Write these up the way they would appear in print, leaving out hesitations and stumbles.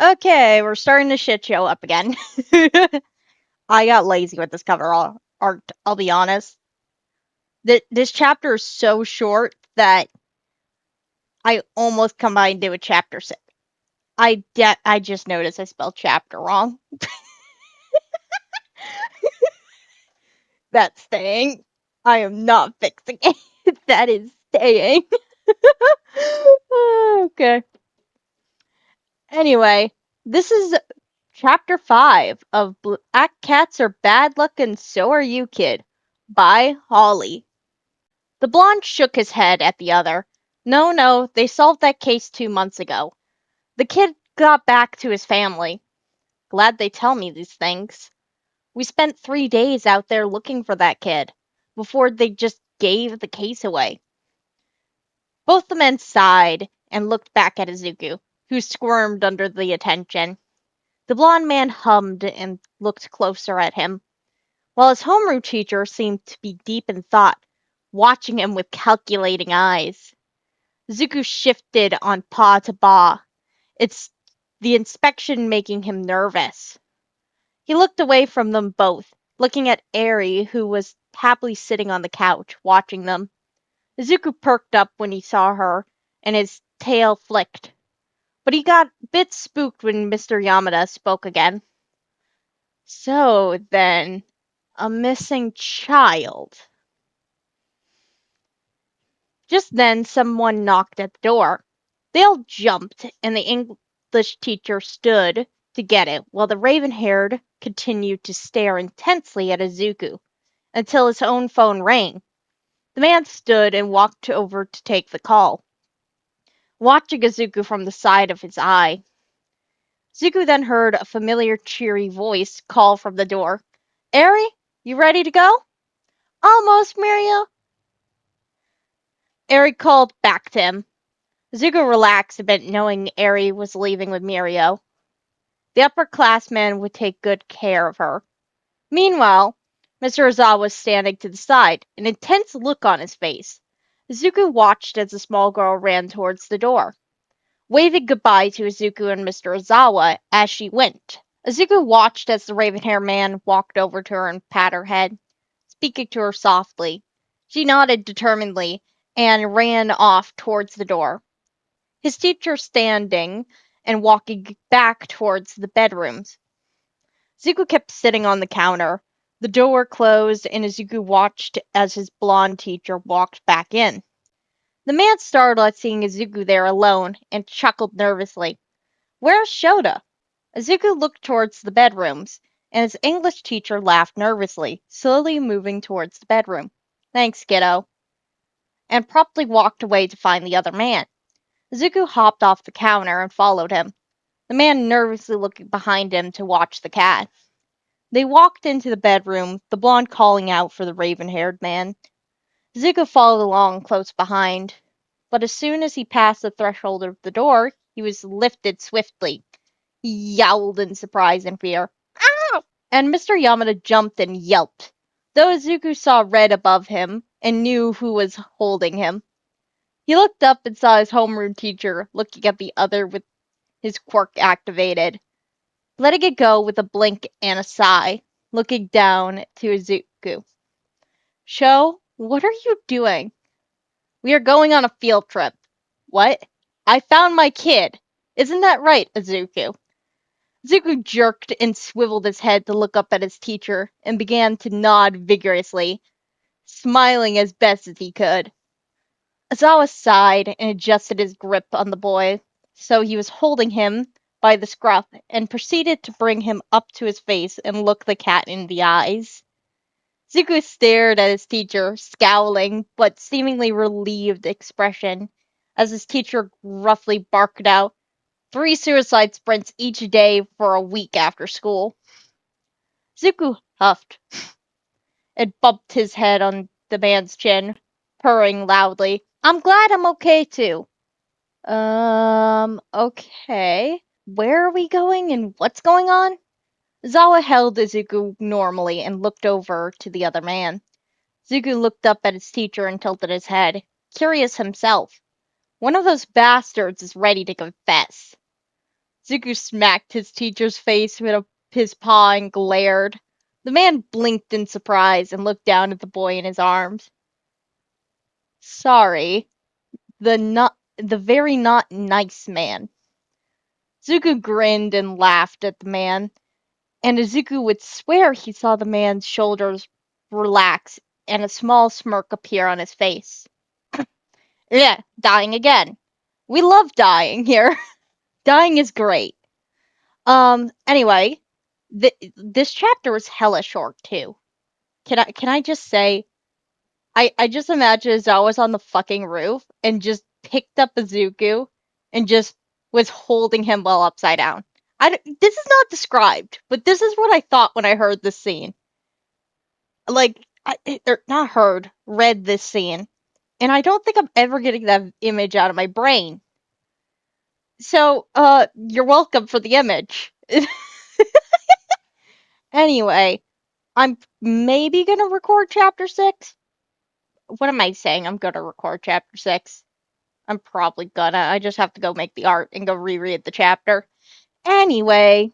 Okay, we're starting to shit show up again. I got lazy with this cover art, I'll be honest. This chapter is so short that I almost combined it with chapter 6. I just noticed I spelled chapter wrong. That's staying. I am not fixing it. That is staying. Okay. Anyway, this is chapter 5 of Black Cats Are Bad Luck and So Are You, Kid by Holly. The blonde shook his head at the other. No, they solved that case 2 months ago. The kid got back to his family. Glad they tell me these things. We spent 3 days out there looking for that kid, before they just gave the case away. Both the men sighed and looked back at Izuku, who squirmed under the attention. The blond man hummed and looked closer at him, while his homeroom teacher seemed to be deep in thought, watching him with calculating eyes. Zuko shifted on paw to ba, it's the inspection making him nervous. He looked away from them both, looking at Eri, who was happily sitting on the couch, watching them. Zuko perked up when he saw her, and his tail flicked. But he got a bit spooked when Mr. Yamada spoke again. So, then, a missing child. Just then, someone knocked at the door. They all jumped, and the English teacher stood to get it, while the raven-haired continued to stare intensely at Izuku, until his own phone rang. The man stood and walked over to take the call, watching Izuku from the side of his eye. Zuko then heard a familiar cheery voice call from the door. Eri, you ready to go? Almost, Mirio. Eri called back to him. Zuko relaxed a bit knowing Eri was leaving with Mirio. The upperclassman would take good care of her. Meanwhile, Mr. Ozawa was standing to the side, an intense look on his face. Izuku watched as the small girl ran towards the door, waving goodbye to Izuku and Mr. Ozawa as she went. Izuku watched as the raven-haired man walked over to her and pat her head, speaking to her softly. She nodded determinedly and ran off towards the door. His teacher standing and walking back towards the bedrooms. Zuko kept sitting on the counter. The door closed, and Izuku watched as his blonde teacher walked back in. The man startled at seeing Izuku there alone and chuckled nervously. Where's Shota? Izuku looked towards the bedrooms, and his English teacher laughed nervously, slowly moving towards the bedroom. Thanks, kiddo. And promptly walked away to find the other man. Izuku hopped off the counter and followed him, the man nervously looking behind him to watch the cat. They walked into the bedroom, the blonde calling out for the raven-haired man. Zuko followed along close behind, but as soon as he passed the threshold of the door, he was lifted swiftly. He yowled in surprise and fear. Ow! And Mr. Yamada jumped and yelped, though Zuko saw red above him and knew who was holding him. He looked up and saw his homeroom teacher looking at the other with his quirk activated, letting it go with a blink and a sigh, looking down to Izuku. Sho, what are you doing? We are going on a field trip. What? I found my kid. Isn't that right, Izuku? Izuku jerked and swiveled his head to look up at his teacher and began to nod vigorously, smiling as best as he could. Azawa sighed and adjusted his grip on the boy, so he was holding him by the scruff and proceeded to bring him up to his face and look the cat in the eyes. Zuko stared at his teacher, scowling but seemingly relieved expression, as his teacher gruffly barked out, 3 suicide sprints each day for a week after school. Zuko huffed and bumped his head on the man's chin, purring loudly. I'm glad I'm okay too. Okay. Where are we going and what's going on? Zawa held Izuku normally and looked over to the other man. Zuko looked up at his teacher and tilted his head, curious himself. One of those bastards is ready to confess. Zuko smacked his teacher's face with his paw and glared. The man blinked in surprise and looked down at the boy in his arms. Sorry, the very not nice man. Zuko grinned and laughed at the man, and Izuku would swear he saw the man's shoulders relax and a small smirk appear on his face. Yeah, dying again. We love dying here. Dying is great. Anyway, this chapter was hella short too. Can I just say I just imagine Zao was on the fucking roof and just picked up Izuku and just was holding him while upside down. This is not described, but this is what I thought when I heard this scene. Like, not heard, read this scene. And I don't think I'm ever getting that image out of my brain. So, you're welcome for the image. Anyway, I'm maybe gonna record chapter 6. What am I saying? I'm gonna record chapter 6. I'm probably gonna. I just have to go make the art and go reread the chapter. Anyway,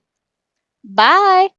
bye!